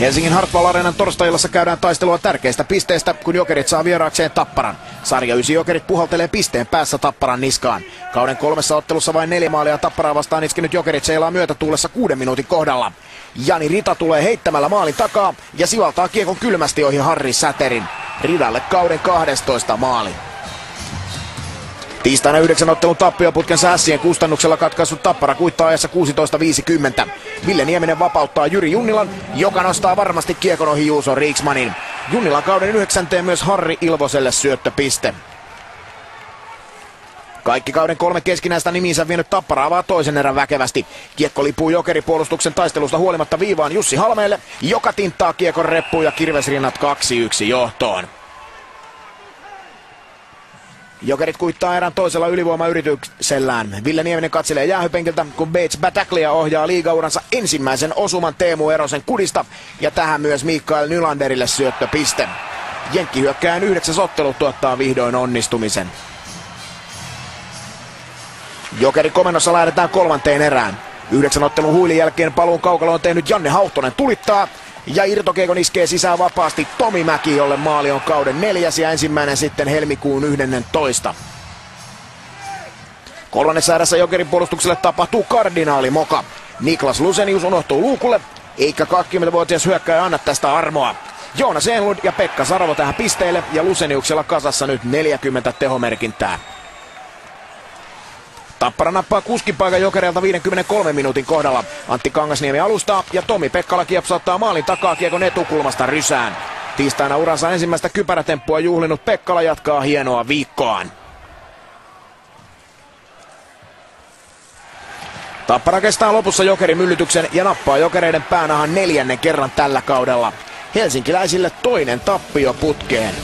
Helsingin Hartwall Areenan torstailassa käydään taistelua tärkeistä pisteistä, kun Jokerit saa vieraakseen Tapparan. Sarja 9 Jokerit puhaltelee pisteen päässä Tapparan niskaan. Kauden 3 ottelussa vain 4 maalia Tapparaa vastaan iskenyt Jokerit seilaa myötätuulessa 6 minuutin kohdalla. Jani Rita tulee heittämällä maalin takaa ja sivaltaa kiekon kylmästi ohi Harri Säterin. Ridalle kauden 12 maali. Tiistaina 9 ottelun tappioputkensa ässien kustannuksella katkaissut Tappara kuittaa ajassa 16.50. Ville Nieminen vapauttaa Jyri Junnilan, joka nostaa varmasti kiekon ohi Juuso Riksmanin. Junnilan kauden 9. myös Harri Ilvoselle syöttöpiste. Kaikki kauden 3 keskinäistä nimiinsä vienyt Tappara avaa toisen erän väkevästi. Kiekko lipuu Jokeripuolustuksen taistelusta huolimatta viivaan Jussi Halmeelle, joka tinttaa kiekon reppuun ja kirvesrinnat 2-1 johtoon. Jokerit kuittaa erän toisella ylivoimayrityksellään. Ville Nieminen katselee jäähypenkiltä, kun Bates Battaglia ohjaa liigauransa ensimmäisen osuman Teemu Erosen kudista. Ja tähän myös Mikael Nylanderille syöttöpiste. Jenkkihyökkääjän 9. ottelu tuottaa vihdoin onnistumisen. Jokeri komennossa lähdetään 3. erään. 9 ottelun huilin jälkeen paluun kaukaloon tehnyt Janne Hauhtonen tulittaa. Ja irtokiekon iskee sisään vapaasti Tomi Mäki, jolle maali on kauden 4. ja ensimmäinen sitten helmikuun 11. Kolmannessa erässä Jokerin puolustukselle tapahtuu kardinaalimoka. Niklas Lusenius unohtuu luukulle, eikä 20-vuotias hyökkääjä anna tästä armoa. Joonas Enlund ja Pekka Sarvo tähän pisteelle ja Luseniuksella kasassa nyt 40 tehomerkintää. Tappara nappaa kuskipaikan Jokerilta 53 minuutin kohdalla. Antti Kangasniemi alustaa ja Tomi Pekkala kiepsauttaa maalin takaa kiekon etukulmasta rysään. Tiistaina uransa ensimmäistä kypärätemppua juhlinut Pekkala jatkaa hienoa viikkoaan. Tappara kestää lopussa Jokerin myllytyksen ja nappaa Jokereiden päänahan 4. kerran tällä kaudella. Helsinkiläisille toinen tappio putkeen.